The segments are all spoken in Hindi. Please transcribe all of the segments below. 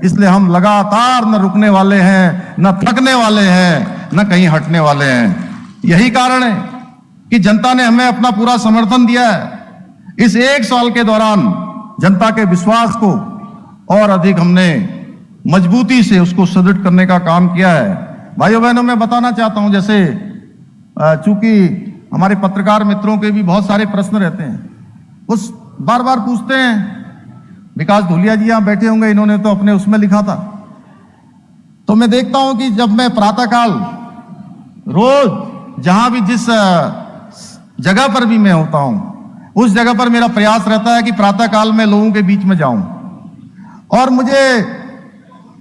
इसलिए हम लगातार न रुकने वाले हैं, न थकने वाले हैं, न कहीं हटने वाले हैं। यही कारण है कि जनता ने हमें अपना पूरा समर्थन दिया है। इस 1 साल के दौरान जनता के विश्वास को और अधिक हमने मजबूती से उसको सुदृढ़ करने का काम किया है। भाइयों बहनों, मैं बताना चाहता हूं, जैसे चूंकि हमारे पत्रकार मित्रों के भी बहुत सारे प्रश्न रहते हैं, उस बार बार पूछते हैं। विकास धूलिया जी यहां बैठे होंगे, इन्होंने तो अपने उसमें लिखा था। तो मैं देखता हूं कि जब मैं प्रातःकाल रोज जहां भी जिस जगह पर भी मैं होता हूं, उस जगह पर मेरा प्रयास रहता है कि प्रातःकाल में लोगों के बीच में जाऊं। और मुझे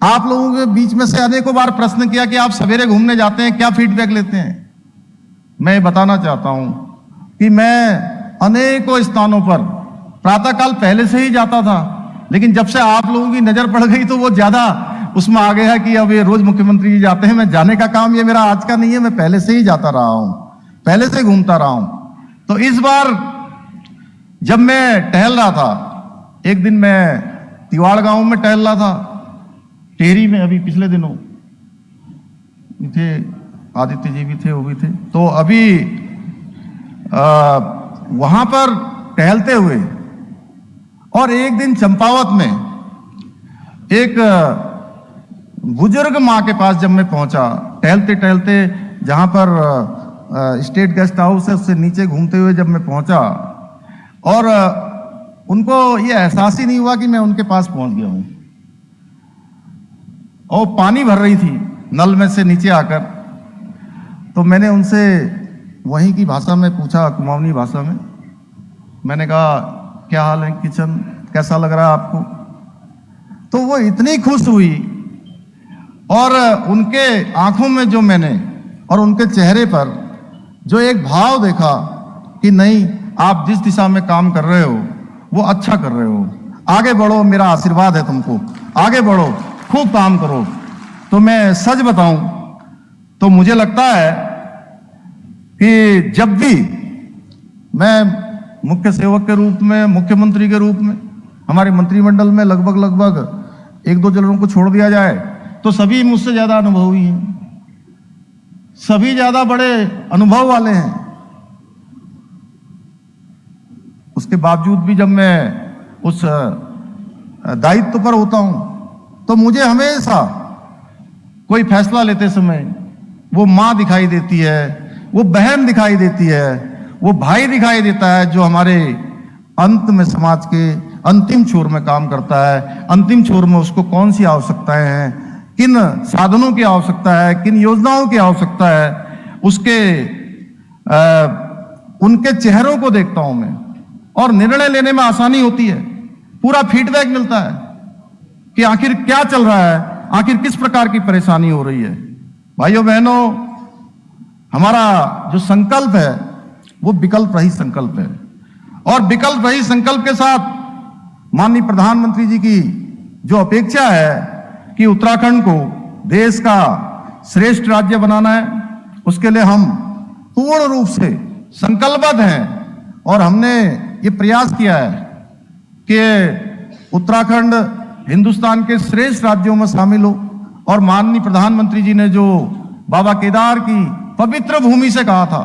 आप लोगों के बीच में से अनेकों बार प्रश्न किया कि आप सवेरे घूमने जाते हैं, क्या फीडबैक लेते हैं। मैं बताना चाहता हूं कि मैं अनेकों स्थानों पर प्रातःकाल पहले से ही जाता था, लेकिन जब से आप लोगों की नजर पड़ गई तो वो ज्यादा उसमें आ गया कि अब ये रोज मुख्यमंत्री जी जाते हैं। मैं जाने का काम ये मेरा आज का नहीं है, मैं पहले से ही जाता रहा हूं, पहले से घूमता रहा हूं। तो इस बार जब मैं टहल रहा था, एक दिन मैं तिवाड़ गांव में टहल रहा था, टेहरी में, अभी पिछले दिनों थे, आदित्य जी भी थे, वो भी थे। तो अभी वहां पर टहलते हुए, और एक दिन चंपावत में एक बुजुर्ग मां के पास जब मैं पहुंचा, टहलते टहलते जहां पर स्टेट गेस्ट हाउस है उससे नीचे घूमते हुए जब मैं पहुंचा, और उनको ये एहसास ही नहीं हुआ कि मैं उनके पास पहुंच गया हूं। और पानी भर रही थी नल में से नीचे आकर। तो मैंने उनसे वहीं की भाषा में पूछा, कुमाऊनी भाषा में। मैंने कहा, क्या हाल है किचन, कैसा लग रहा है आपको। तो वो इतनी खुश हुई, और उनके आंखों में जो मैंने और उनके चेहरे पर जो एक भाव देखा कि नहीं, आप जिस दिशा में काम कर रहे हो वो अच्छा कर रहे हो, आगे बढ़ो, मेरा आशीर्वाद है तुमको, आगे बढ़ो, खूब काम करो। तो मैं सच बताऊं तो मुझे लगता है कि जब भी मैं मुख्य सेवक के रूप में, मुख्यमंत्री के रूप में, हमारे मंत्रिमंडल में लगभग 1-2 जनों को छोड़ दिया जाए तो सभी मुझसे ज्यादा अनुभवी हैं, सभी ज्यादा बड़े अनुभव वाले हैं। उसके बावजूद भी जब मैं उस दायित्व पर होता हूं तो मुझे हमेशा कोई फैसला लेते समय वो मां दिखाई देती है, वो बहन दिखाई देती है, वो भाई दिखाई देता है, जो हमारे अंत में समाज के अंतिम छोर में काम करता है। अंतिम छोर में उसको कौन सी आवश्यकताएं हैं, किन साधनों की आवश्यकता है, किन योजनाओं की आवश्यकता है, उसके उनके चेहरों को देखता हूं मैं, और निर्णय लेने में आसानी होती है। पूरा फीडबैक मिलता है कि आखिर क्या चल रहा है, आखिर किस प्रकार की परेशानी हो रही है। भाइयों बहनों, हमारा जो संकल्प है वो विकल्प रहित संकल्प है, और विकल्प रहित संकल्प के साथ माननीय प्रधानमंत्री जी की जो अपेक्षा है कि उत्तराखंड को देश का श्रेष्ठ राज्य बनाना है, उसके लिए हम पूर्ण रूप से संकल्पबद्ध हैं। और हमने ये प्रयास किया है कि उत्तराखंड हिंदुस्तान के श्रेष्ठ राज्यों में शामिल हो। और माननीय प्रधानमंत्री जी ने जो बाबा केदार की पवित्र भूमि से कहा था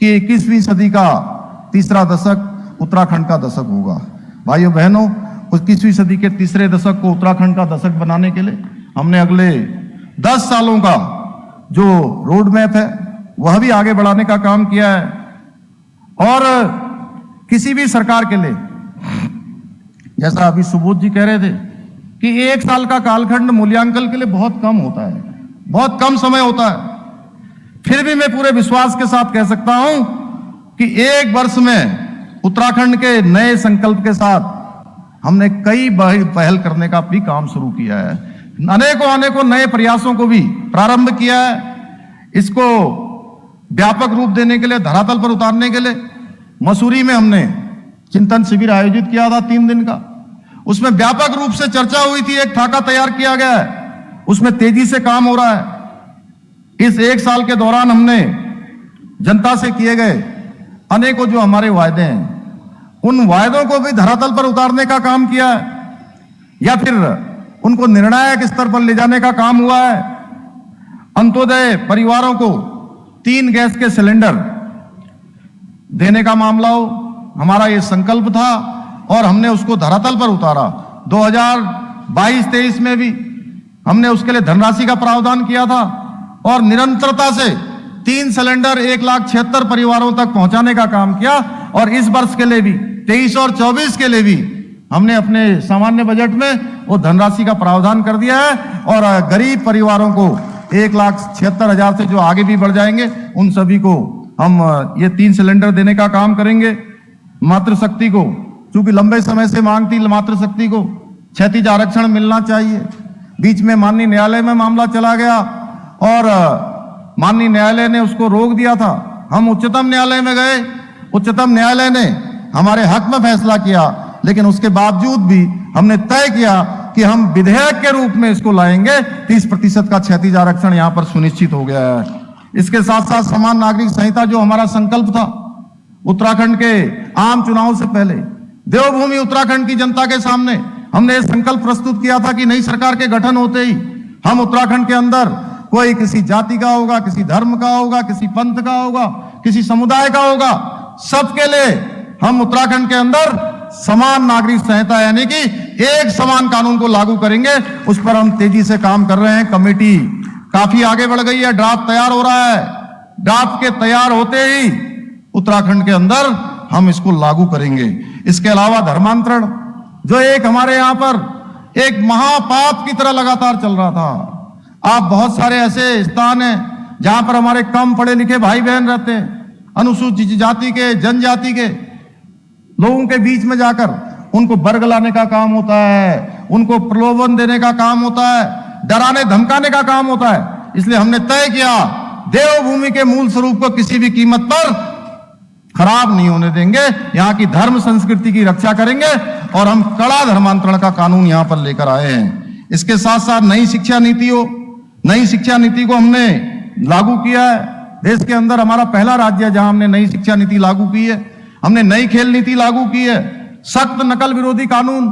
कि 21वीं सदी का तीसरा दशक उत्तराखंड का दशक होगा। भाइयों बहनों, 21वीं सदी के तीसरे दशक को उत्तराखंड का दशक बनाने के लिए हमने अगले 10 सालों का जो रोड मैप है वह भी आगे बढ़ाने का काम किया है। और किसी भी सरकार के लिए, जैसा अभी सुबोध जी कह रहे थे कि 1 साल का कालखंड मूल्यांकन के लिए बहुत कम होता है, बहुत कम समय होता है, फिर भी मैं पूरे विश्वास के साथ कह सकता हूं कि 1 वर्ष में उत्तराखंड के नए संकल्प के साथ हमने कई पहल करने का भी काम शुरू किया है। अनेकों नए प्रयासों को भी प्रारंभ किया है। इसको व्यापक रूप देने के लिए, धरातल पर उतारने के लिए मसूरी में हमने चिंतन शिविर आयोजित किया था 3 दिन का। उसमें व्यापक रूप से चर्चा हुई थी, एक खाका तैयार किया गया है, उसमें तेजी से काम हो रहा है। इस 1 साल के दौरान हमने जनता से किए गए अनेकों जो हमारे वायदे हैं, उन वायदों को भी धरातल पर उतारने का काम किया है। या फिर उनको निर्णायक स्तर पर ले जाने का काम हुआ है। अंत्योदय परिवारों को 3 गैस के सिलेंडर देने का मामला हो, हमारा ये संकल्प था और हमने उसको धरातल पर उतारा। 2022-23 में भी हमने उसके लिए धनराशि का प्रावधान किया था और निरंतरता से 3 सिलेंडर 1,76,000 परिवारों तक पहुंचाने का काम किया। और इस वर्ष के लिए भी 23 और 24 के लिए भी हमने अपने सामान्य बजट में वो धनराशि का प्रावधान कर दिया है और गरीब परिवारों को 1,76,000 से जो आगे भी बढ़ जाएंगे उन सभी को हम ये 3 सिलेंडर देने का काम करेंगे। मातृशक्ति को, चूंकि लंबे समय से मांग थी मातृशक्ति को क्षैतिज आरक्षण मिलना चाहिए, बीच में माननीय न्यायालय में मामला चला गया और माननीय न्यायालय ने उसको रोक दिया था। हम उच्चतम न्यायालय में गए, उच्चतम न्यायालय ने हमारे हक में फैसला किया, लेकिन उसके बावजूद भी हमने तय किया कि हम विधेयक के रूप में इसको लाएंगे। 30% का क्षैतिज आरक्षण यहां पर सुनिश्चित हो गया है। इसके साथ साथ समान नागरिक संहिता जो हमारा संकल्प था उत्तराखंड के आम चुनाव से पहले, देवभूमि उत्तराखंड की जनता के सामने हमने संकल्प प्रस्तुत किया था कि नई सरकार के गठन होते ही हम उत्तराखंड के अंदर कोई किसी जाति का होगा, किसी धर्म का होगा, किसी पंथ का होगा, किसी समुदाय का होगा, सबके लिए हम उत्तराखंड के अंदर समान नागरिक संहिता यानी कि एक समान कानून को लागू करेंगे। उस पर हम तेजी से काम कर रहे हैं। कमेटी काफी आगे बढ़ गई है, ड्राफ्ट तैयार हो रहा है। ड्राफ्ट के तैयार होते ही उत्तराखंड के अंदर हम इसको लागू करेंगे। इसके अलावा धर्मांतरण जो एक हमारे यहां पर एक महापाप की तरह लगातार चल रहा था। आप बहुत सारे ऐसे स्थान हैं जहां पर हमारे कम पढ़े लिखे भाई बहन रहते हैं, अनुसूचित जाति के, जनजाति के लोगों के बीच में जाकर उनको वर्ग लाने का काम होता है, उनको प्रलोभन देने का काम होता है, डराने धमकाने का काम होता है। इसलिए हमने तय किया देवभूमि के मूल स्वरूप को किसी भी कीमत पर खराब नहीं होने देंगे, यहाँ की धर्म संस्कृति की रक्षा करेंगे और हम कड़ा धर्मांतरण का कानून यहाँ पर लेकर आए हैं। इसके साथ साथ नई शिक्षा नीति को हमने लागू किया है। देश के अंदर हमारा पहला राज्य है जहां हमने नई शिक्षा नीति लागू की है। हमने नई खेल नीति लागू की है। सख्त नकल विरोधी कानून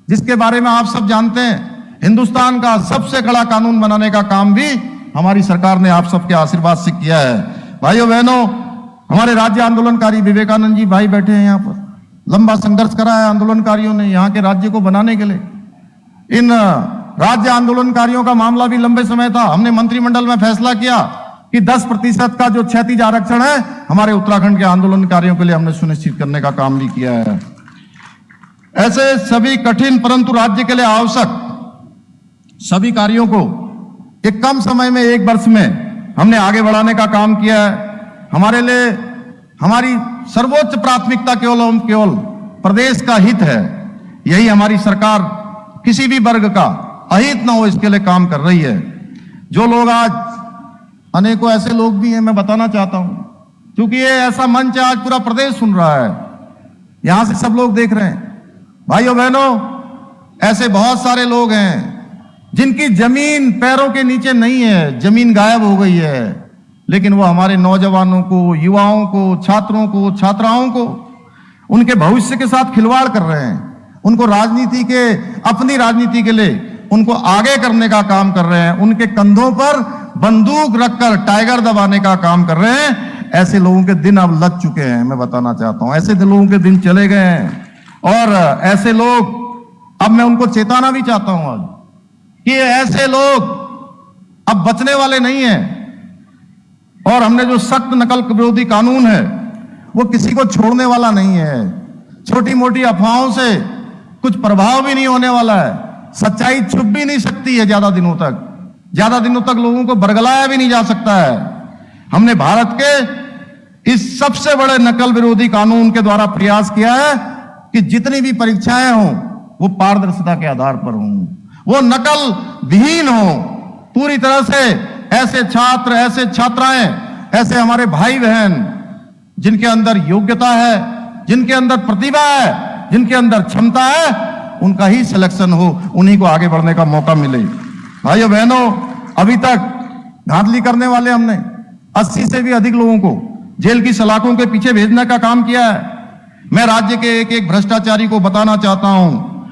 जिसके बारे में आप सब जानते हैं, हिंदुस्तान का सबसे कड़ा कानून बनाने का काम भी हमारी सरकार ने आप सबके आशीर्वाद से किया है। भाइयों बहनों, हमारे राज्य आंदोलनकारी विवेकानंद जी भाई बैठे हैं यहाँ पर, लंबा संघर्ष करा है आंदोलनकारियों ने यहाँ के राज्य को बनाने के लिए। इन राज्य आंदोलनकारियों का मामला भी लंबे समय था। हमने मंत्रिमंडल में फैसला किया कि 10% का जो क्षैतिज आरक्षण है हमारे उत्तराखंड के आंदोलनकारियों के लिए हमने सुनिश्चित करने का काम भी किया है। ऐसे सभी कठिन परंतु राज्य के लिए आवश्यक सभी कार्यों को एक कम समय में 1 वर्ष में हमने आगे बढ़ाने का काम किया है। हमारे लिए हमारी सर्वोच्च प्राथमिकता केवल प्रदेश का हित है। यही हमारी सरकार किसी भी वर्ग का अहित ना हो इसके लिए काम कर रही है। जो लोग आज, अनेकों ऐसे लोग भी हैं, मैं बताना चाहता हूं, क्योंकि ये ऐसा मंच है आज पूरा प्रदेश सुन रहा है, यहां से सब लोग देख रहे हैं। भाइयों बहनों, ऐसे बहुत सारे लोग हैं जिनकी जमीन पैरों के नीचे नहीं है, जमीन गायब हो गई है, लेकिन वो हमारे नौजवानों को, युवाओं को, छात्रों को, छात्राओं को उनके भविष्य के साथ खिलवाड़ कर रहे हैं। उनको राजनीति के, अपनी राजनीति के लिए उनको आगे करने का काम कर रहे हैं। उनके कंधों पर बंदूक रखकर टाइगर दबाने का काम कर रहे हैं। ऐसे लोगों के दिन अब लग चुके हैं, मैं बताना चाहता हूं। ऐसे लोगों के दिन चले गए हैं और ऐसे लोग, अब मैं उनको चेताना भी चाहता हूं आज कि ऐसे लोग अब बचने वाले नहीं हैं। और हमने जो सख्त नकल विरोधी कानून है वो किसी को छोड़ने वाला नहीं है। छोटी मोटी अफवाहों से कुछ प्रभाव भी नहीं होने वाला है। सच्चाई छुप भी नहीं सकती है ज्यादा दिनों तक लोगों को बरगलाया भी नहीं जा सकता है। हमने भारत के इस सबसे बड़े नकल विरोधी कानून के द्वारा प्रयास किया है कि जितनी भी परीक्षाएं हों वो पारदर्शिता के आधार पर हों, वो नकल विहीन हो पूरी तरह से। ऐसे छात्र, ऐसे छात्राएं, ऐसे हमारे भाई बहन जिनके अंदर योग्यता है, जिनके अंदर प्रतिभा है, जिनके अंदर क्षमता है, उनका ही सिलेक्शन हो, उन्हीं को आगे बढ़ने का मौका मिले। भाइयों बहनों, अभी तक धांधली करने वाले हमने 80 से भी अधिक लोगों को जेल की सलाखों के पीछे भेजने का काम किया है। मैं राज्य के एक एक भ्रष्टाचारी को बताना चाहता हूं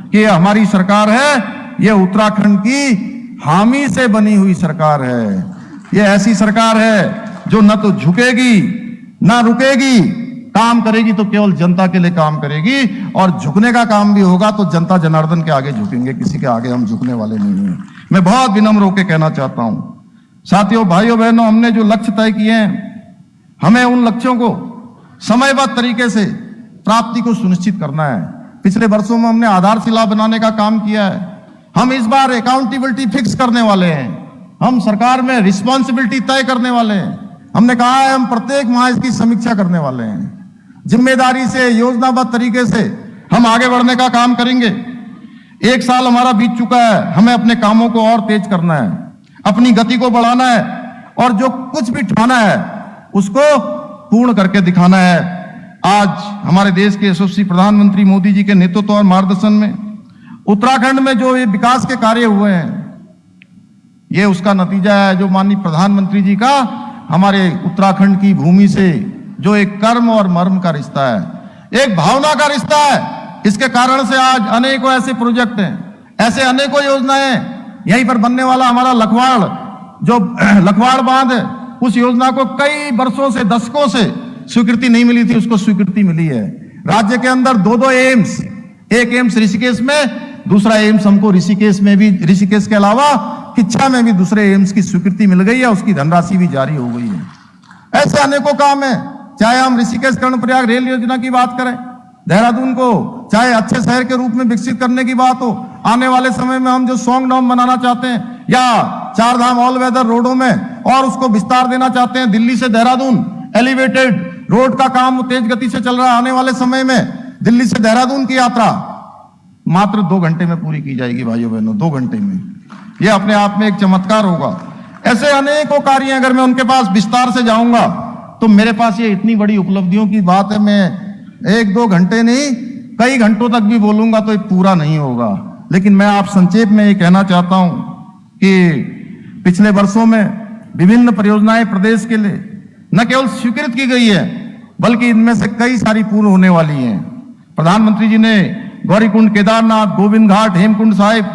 कि हमारी सरकार है ये उत्तराखंड की हामी से बनी हुई सरकार है। ये ऐसी सरकार है जो न तो झुकेगी ना रुकेगी, काम करेगी तो केवल जनता के लिए काम करेगी, और झुकने का काम भी होगा तो जनता जनार्दन के आगे झुकेंगे, किसी के आगे हम झुकने वाले नहीं हैं। मैं बहुत विनम्र होकर कहना चाहता हूं, साथियों, भाइयों बहनों, हमने जो लक्ष्य तय किए हैं, हमें उन लक्ष्यों को समयबद्ध तरीके से प्राप्ति को सुनिश्चित करना है। पिछले वर्षों में हमने आधारशिला बनाने का काम किया है। हम इस बार अकाउंटेबिलिटी फिक्स करने वाले हैं। हम सरकार में रिस्पॉन्सिबिलिटी तय करने वाले हैं। हमने कहा है हम प्रत्येक माह इसकी समीक्षा करने वाले हैं। जिम्मेदारी से, योजनाबद्ध तरीके से हम आगे बढ़ने का काम करेंगे। 1 साल हमारा बीत चुका है, हमें अपने कामों को और तेज करना है, अपनी गति को बढ़ाना है, और जो कुछ भी ठाना है उसको पूर्ण करके दिखाना है। आज हमारे देश के यशस्वी प्रधानमंत्री मोदी जी के नेतृत्व और मार्गदर्शन में उत्तराखंड में जो ये विकास के कार्य हुए हैं, ये उसका नतीजा है जो माननीय प्रधानमंत्री जी का हमारे उत्तराखंड की भूमि से जो एक कर्म और मर्म का रिश्ता है, एक भावना का रिश्ता है। इसके कारण से आज अनेकों ऐसे प्रोजेक्ट हैं, ऐसे अनेकों योजनाएं, यहीं पर बनने वाला हमारा लखवाड़, जो लखवाड़ बांध है, उस योजना को कई वर्षों से, दशकों से स्वीकृति नहीं मिली थी, उसको स्वीकृति मिली है। राज्य के अंदर 2 एम्स, एक एम्स ऋषिकेश में, दूसरा एम्स हमको ऋषिकेश में भी, ऋषिकेश के अलावा किच्छा में भी दूसरे एम्स की स्वीकृति मिल गई है, उसकी धनराशि भी जारी हो गई है। ऐसे अनेकों काम है, चाहे हम ऋषिकेश कर्णप्रयाग रेल योजना की बात करें, देहरादून को चाहे अच्छे शहर के रूप में विकसित करने की बात हो, आने वाले समय में हम जो सॉन्ग डॉम बनाना चाहते हैं, या 4 धाम ऑल वेदर रोडों में और उसको विस्तार देना चाहते हैं, दिल्ली से देहरादून एलिवेटेड रोड का काम तेज गति से चल रहा है। आने वाले समय में दिल्ली से देहरादून की यात्रा मात्र 2 घंटे में पूरी की जाएगी भाइयों बहनों, 2 घंटे में। यह अपने आप में एक चमत्कार होगा। ऐसे अनेकों कार्य, अगर मैं उनके पास विस्तार से जाऊंगा तो मेरे पास ये इतनी बड़ी उपलब्धियों की बात है, मैं 1-2 घंटे नहीं, कई घंटों तक भी बोलूंगा तो ये पूरा नहीं होगा। लेकिन मैं आप संक्षेप में ये कहना चाहता हूं कि पिछले वर्षों में विभिन्न परियोजनाएं प्रदेश के लिए न केवल स्वीकृत की गई है, बल्कि इनमें से कई सारी पूर्ण होने वाली हैं। प्रधानमंत्री जी ने गौरीकुंड, केदारनाथ, गोविंद घाट, हेमकुंड साहिब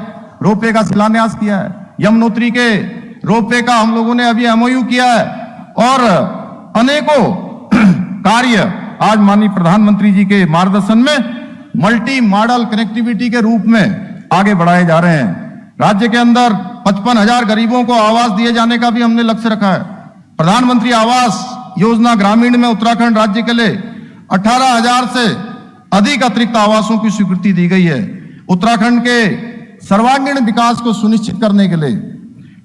रोपवे का शिलान्यास किया है। यमुनोत्री के रोपवे का हम लोगों ने अभी MOU किया है, और अनेकों कार्य आज माननीय प्रधानमंत्री जी के मार्गदर्शन में मल्टी मॉडल कनेक्टिविटी के रूप में आगे बढ़ाए जा रहे हैं। राज्य के अंदर 55,000 गरीबों को आवास दिए जाने का भी हमने लक्ष्य रखा है। प्रधानमंत्री आवास योजना ग्रामीण में उत्तराखंड राज्य के लिए 18,000 से अधिक अतिरिक्त आवासों की स्वीकृति दी गई है। उत्तराखंड के सर्वांगीण विकास को सुनिश्चित करने के लिए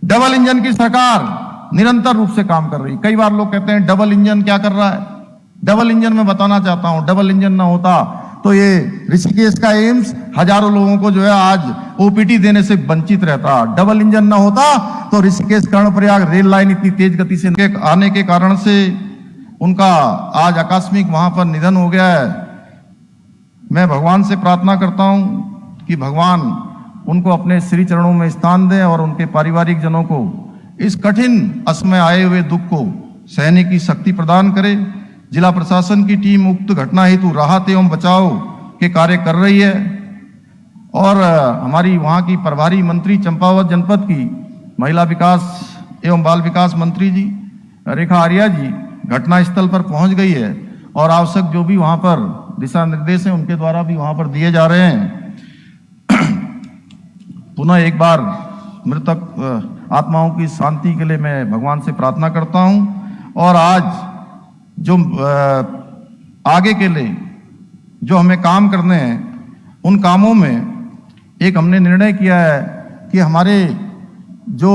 डबल इंजन की सरकार निरंतर रूप से काम कर रही है। कई बार लोग कहते हैं डबल इंजन क्या कर रहा है। डबल इंजन में बताना चाहता हूं, डबल इंजन ना होता तो ये ऋषिकेश का एम्स हजारों लोगों को जो है आज OPD देने से वंचित रहता। डबल इंजन ना होता तो ऋषिकेश कर्णप्रयाग रेल लाइन इतनी तेज गति से आने के कारण से उनका आज आकस्मिक वहां पर निधन हो गया है। मैं भगवान से प्रार्थना करता हूं कि भगवान उनको अपने श्री चरणों में स्थान दें और उनके पारिवारिक जनों को इस कठिन असमय आए हुए दुख को सहने की शक्ति प्रदान करे। जिला प्रशासन की टीम उक्त घटना हेतु राहत एवं बचाव के कार्य कर रही है, और हमारी वहां की प्रभारी मंत्री चंपावत जनपद की महिला विकास एवं बाल विकास मंत्री जी रेखा आर्या जी घटनास्थल पर पहुंच गई है, और आवश्यक जो भी वहां पर दिशा निर्देश हैं उनके द्वारा भी वहां पर दिए जा रहे हैं। पुनः एक बार मृतक आत्माओं की शांति के लिए मैं भगवान से प्रार्थना करता हूं, और आज जो आगे के लिए जो हमें काम करने हैं उन कामों में एक हमने निर्णय किया है कि हमारे जो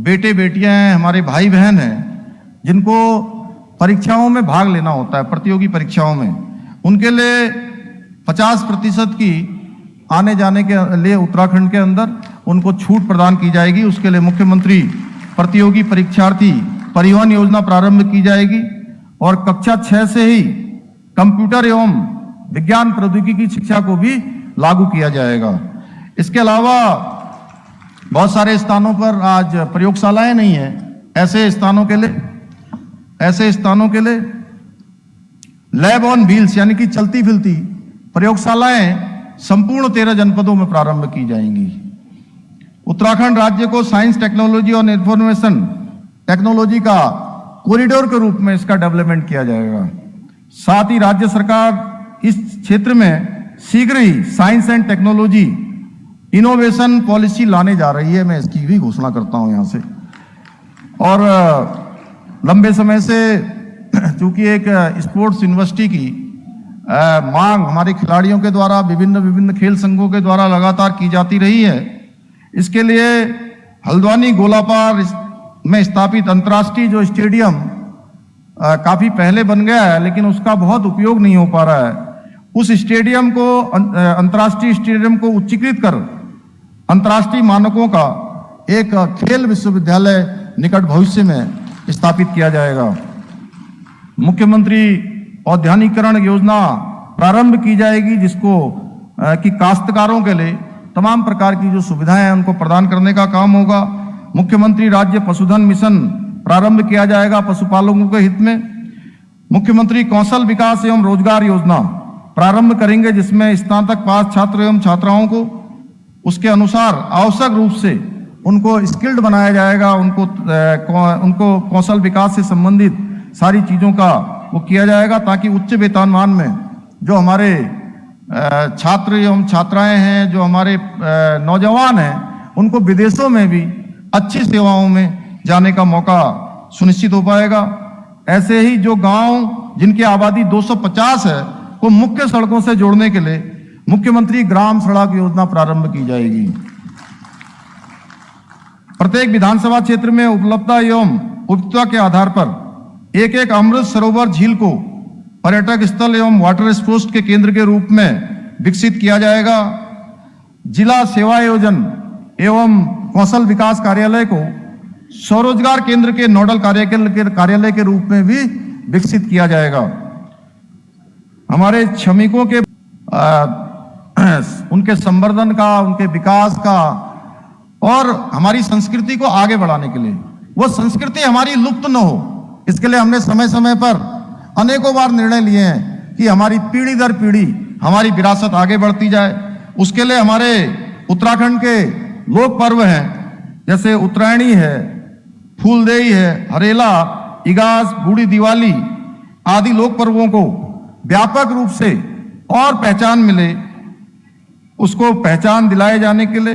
बेटे बेटियां हैं, हमारे भाई बहन हैं, जिनको परीक्षाओं में भाग लेना होता है, प्रतियोगी परीक्षाओं में, उनके लिए 50% की आने जाने के लिए उत्तराखंड के अंदर उनको छूट प्रदान की जाएगी। उसके लिए मुख्यमंत्री प्रतियोगी परीक्षार्थी परिवहन योजना प्रारंभ की जाएगी, और कक्षा 6 से ही कंप्यूटर एवं विज्ञान प्रौद्योगिकी शिक्षा को भी लागू किया जाएगा। इसके अलावा बहुत सारे स्थानों पर आज प्रयोगशालाएं नहीं है। ऐसे स्थानों के लिए लैब ऑन व्हील्स यानी कि चलती फिरती प्रयोगशालाएं संपूर्ण 13 जनपदों में प्रारंभ की जाएंगी। उत्तराखंड राज्य को साइंस टेक्नोलॉजी और इंफॉर्मेशन टेक्नोलॉजी का कॉरिडोर के रूप में इसका डेवलपमेंट किया जाएगा। साथ ही राज्य सरकार इस क्षेत्र में शीघ्र ही science and technology innovation policy लाने जा रही है। मैं इसकी भी घोषणा करता हूं यहां से। और लंबे समय से चूंकि एक स्पोर्ट्स यूनिवर्सिटी की मांग हमारे खिलाड़ियों के द्वारा विभिन्न खेल संघों के द्वारा लगातार की जाती रही है, इसके लिए हल्द्वानी गोलापार में स्थापित अंतर्राष्ट्रीय जो स्टेडियम काफी पहले बन गया है, लेकिन उसका बहुत उपयोग नहीं हो पा रहा है। उस स्टेडियम को अंतर्राष्ट्रीय स्टेडियम को उच्चीकृत कर अंतर्राष्ट्रीय मानकों का एक खेल विश्वविद्यालय निकट भविष्य में स्थापित किया जाएगा। मुख्यमंत्री औद्यानिकीकरण योजना प्रारंभ की जाएगी, जिसको कि काश्तकारों के लिए तमाम प्रकार की जो सुविधाएं हैं उनको प्रदान करने का काम होगा। मुख्यमंत्री राज्य पशुधन मिशन प्रारंभ किया जाएगा पशुपालकों के हित में। मुख्यमंत्री कौशल विकास एवं रोजगार योजना प्रारंभ करेंगे, जिसमें स्नातक पास छात्र एवं छात्राओं को उसके अनुसार आवश्यक रूप से उनको स्किल्ड बनाया जाएगा, उनको कौशल विकास से संबंधित सारी चीजों का वो किया जाएगा, ताकि उच्च वेतनमान में जो हमारे छात्र एवं छात्राएं हैं, जो हमारे नौजवान हैं, उनको विदेशों में भी अच्छी सेवाओं में जाने का मौका सुनिश्चित हो पाएगा। ऐसे ही जो गांव जिनकी आबादी 250 है को मुख्य सड़कों से जोड़ने के लिए मुख्यमंत्री ग्राम सड़क योजना प्रारंभ की जाएगी। प्रत्येक विधानसभा क्षेत्र में उपलब्धता एवं उपयुक्तता के आधार पर एक एक अमृत सरोवर झील को पर्यटक स्थल एवं वाटर स्पोर्ट्स के केंद्र के रूप में विकसित किया जाएगा। जिला सेवा आयोजन एवं कौशल विकास कार्यालय को स्वरोजगार केंद्र के नोडल कार्यालय के रूप में भी विकसित किया जाएगा। हमारे श्रमिकों के उनके संवर्धन का, उनके विकास का और हमारी संस्कृति को आगे बढ़ाने के लिए, वो संस्कृति हमारी लुप्त न हो, इसके लिए हमने समय समय पर अनेकों बार निर्णय लिए हैं कि हमारी पीढ़ी दर पीढ़ी हमारी विरासत आगे बढ़ती जाए। उसके लिए हमारे उत्तराखंड के लोक पर्व हैं, जैसे उत्तरायणी है, फूलदेई है, हरेला, इगास, बूढ़ी दिवाली आदि लोक पर्वों को व्यापक रूप से और पहचान मिले, उसको पहचान दिलाए जाने के लिए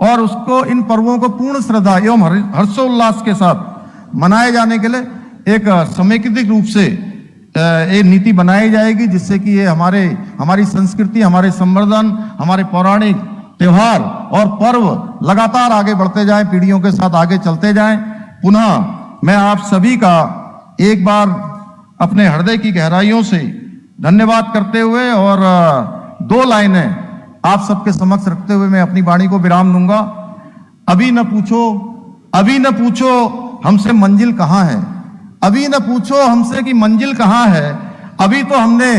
और उसको इन पर्वों को पूर्ण श्रद्धा एवं हर्षोल्लास के साथ मनाए जाने के लिए एक समेकित रूप से ये नीति बनाई जाएगी, जिससे कि ये हमारी संस्कृति, हमारे संवर्धन, हमारे पौराणिक त्योहार और पर्व लगातार आगे बढ़ते जाएं, पीढ़ियों के साथ आगे चलते जाएं। पुनः मैं आप सभी का एक बार अपने हृदय की गहराइयों से धन्यवाद करते हुए और 2 लाइनें आप सबके समक्ष रखते हुए मैं अपनी वाणी को विराम दूंगा। अभी न पूछो हमसे मंजिल कहाँ है, अभी न पूछो हमसे कि मंजिल कहाँ है, अभी तो हमने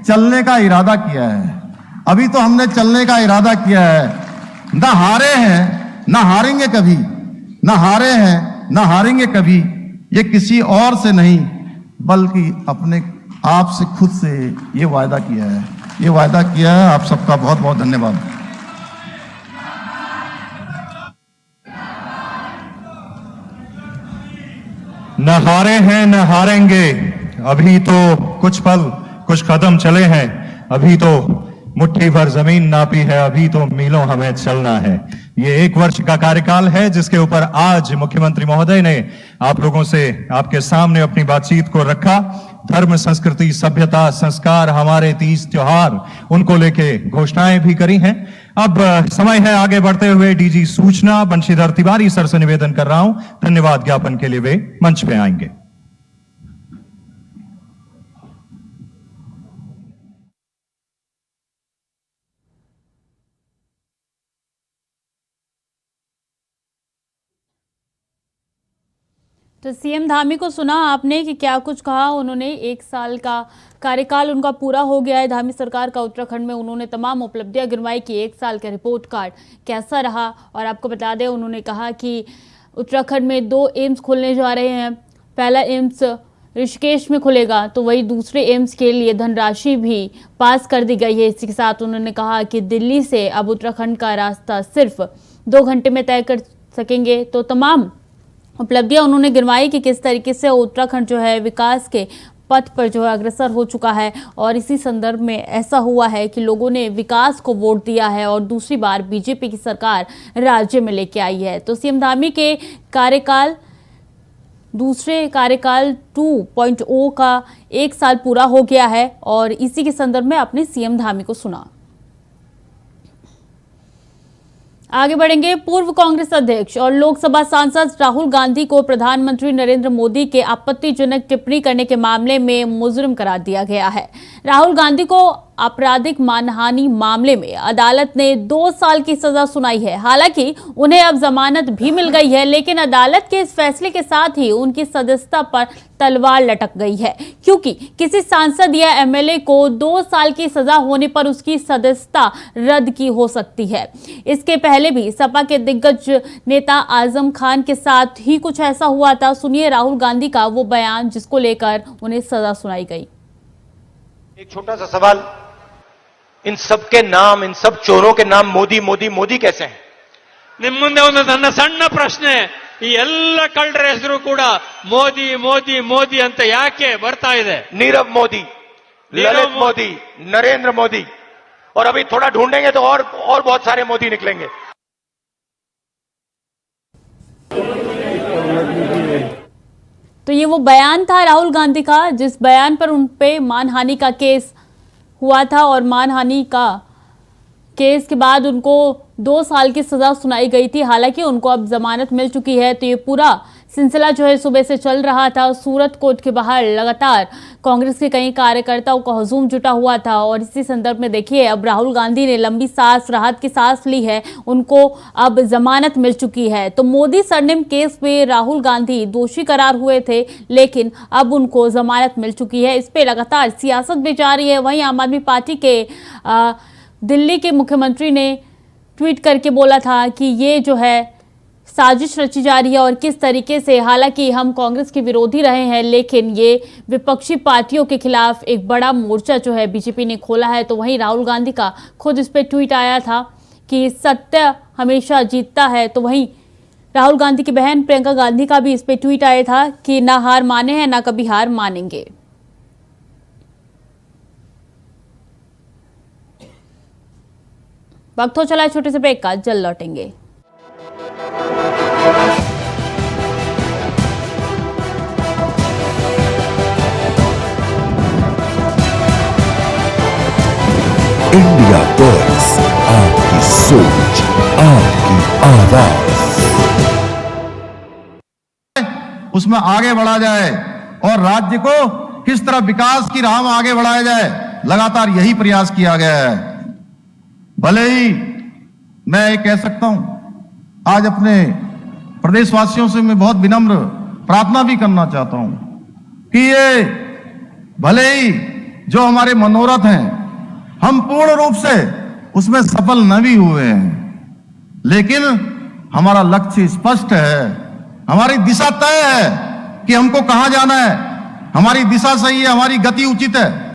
चलने का इरादा किया है, अभी तो हमने चलने का इरादा किया है। ना हारे हैं ना हारेंगे कभी, ना हारे हैं ना हारेंगे कभी, ये किसी और से नहीं बल्कि अपने आप से, खुद से ये वायदा किया है, ये वायदा किया है। आप सबका बहुत बहुत धन्यवाद। न हारे हैं न हारेंगे, अभी तो कुछ पल कुछ कदम चले हैं, अभी तो मुट्ठी भर जमीन नापी है, अभी तो मीलों हमें चलना है। ये 1 वर्ष का कार्यकाल है जिसके ऊपर आज मुख्यमंत्री महोदय ने आप लोगों से, आपके सामने अपनी बातचीत को रखा। धर्म, संस्कृति, सभ्यता, संस्कार, हमारे 30 त्योहार, उनको लेके घोषणाएं भी करी हैं। अब समय है आगे बढ़ते हुए डीजी सूचना बंशीधर तिवारी सर से निवेदन कर रहा हूं, धन्यवाद ज्ञापन के लिए वे मंच पे आएंगे। तो सीएम धामी को सुना आपने कि क्या कुछ कहा उन्होंने। 1 साल का कार्यकाल उनका पूरा हो गया है धामी सरकार का। उत्तराखंड में उन्होंने तमाम उपलब्धियां गिनवाई कि 1 साल का रिपोर्ट कार्ड कैसा रहा। और आपको बता दें, उन्होंने कहा कि उत्तराखंड में 2 एम्स खुलने जा रहे हैं। पहला एम्स ऋषिकेश में खुलेगा, तो वही दूसरे एम्स के लिए धनराशि भी पास कर दी गई है। इसी के साथ उन्होंने कहा कि दिल्ली से अब उत्तराखंड का रास्ता सिर्फ 2 घंटे में तय कर सकेंगे। तो तमाम उपलब्धियां उन्होंने गिनवाई कि किस तरीके से उत्तराखंड जो है विकास के पथ पर जो है अग्रसर हो चुका है और इसी संदर्भ में ऐसा हुआ है कि लोगों ने विकास को वोट दिया है और दूसरी बार बीजेपी की सरकार राज्य में लेके आई है। तो सीएम धामी के कार्यकाल दूसरे कार्यकाल 2.0 का 1 साल पूरा हो गया है और इसी के संदर्भ में अपने सीएम धामी को सुना। आगे बढ़ेंगे। पूर्व कांग्रेस अध्यक्ष और लोकसभा सांसद राहुल गांधी को प्रधानमंत्री नरेंद्र मोदी के आपत्तिजनक टिप्पणी करने के मामले में मुजरिम करार दिया गया है। राहुल गांधी को आपराधिक मानहानि मामले में अदालत ने 2 साल की सजा सुनाई है। हालांकि उन्हें अब जमानत भी मिल गई है, लेकिन अदालत के इस फैसले के साथ ही उनकी सदस्यता पर तलवार लटक गई है, क्योंकि किसी सांसद या एमएलए को 2 साल की सजा होने पर उसकी सदस्यता रद्द की हो सकती है। इसके पहले भी सपा के दिग्गज नेता आजम खान के साथ ही कुछ ऐसा हुआ था। सुनिए राहुल गांधी का वो बयान जिसको लेकर उन्हें सजा सुनाई गई। एक छोटा सा सवाल, इन सब के नाम, इन सब चोरों के नाम मोदी मोदी मोदी कैसे हैं? ನಿಮ್ಮ ಮುಂದೆ ಒಂದು ನನ್ನ ಸಣ್ಣ ಪ್ರಶ್ನೆ, ಈ ಎಲ್ಲ ಕಳ್ಳರ ಹೆಸರು ಕೂಡ ಮೋದಿ ಮೋದಿ ಮೋದಿ ಅಂತ ಯಾಕೆ ಬರ್ತಾ ಇದೆ? नीरव मोदी, ललित मोदी, नरेंद्र मोदी, और अभी थोड़ा ढूंढेंगे तो और बहुत सारे मोदी निकलेंगे। तो ये वो बयान था राहुल गांधी का, जिस बयान पर उन पे मानहानि का केस हुआ था और मानहानि का केस के बाद उनको 2 साल की सजा सुनाई गई थी। हालांकि उनको अब जमानत मिल चुकी है। तो ये पूरा सिलसिला जो है सुबह से चल रहा था। सूरत कोर्ट के बाहर लगातार कांग्रेस के कई कार्यकर्ताओं का हुजूम जुटा हुआ था और इसी संदर्भ में देखिए अब राहुल गांधी ने लंबी सांस, राहत की सांस ली है। उनको अब जमानत मिल चुकी है। तो मोदी सरनेम केस में राहुल गांधी दोषी करार हुए थे, लेकिन अब उनको जमानत मिल चुकी है। इस पे लगातार सियासत भी जारी है। वहीं आम आदमी पार्टी के दिल्ली के मुख्यमंत्री ने ट्वीट करके बोला था कि ये जो है साजिश रची जा रही है और किस तरीके से, हालांकि हम कांग्रेस के विरोधी रहे हैं, लेकिन ये विपक्षी पार्टियों के खिलाफ एक बड़ा मोर्चा जो है बीजेपी ने खोला है। तो वहीं राहुल गांधी का खुद इस पे ट्वीट आया था कि सत्य हमेशा जीतता है। तो वहीं राहुल गांधी की बहन प्रियंका गांधी का भी इस पे ट्वीट आया था कि ना हार माने हैं, ना कभी हार मानेंगे। वक्त हो चला है छोटे से ब्रेक का, जल्द लौटेंगे। इंडिया बॉयज, आपकी सोच, आपकी आवाज। उसमें आगे बढ़ा जाए और राज्य को किस तरह विकास की राह में आगे बढ़ाया जाए, लगातार यही प्रयास किया गया है। भले ही मैं ये कह सकता हूं, आज अपने प्रदेशवासियों से मैं बहुत विनम्र प्रार्थना भी करना चाहता हूं कि ये भले ही जो हमारे मनोरथ हैं हम पूर्ण रूप से उसमें सफल न भी हुए हैं, लेकिन हमारा लक्ष्य स्पष्ट है, हमारी दिशा तय है कि हमको कहां जाना है, हमारी दिशा सही है, हमारी गति उचित है।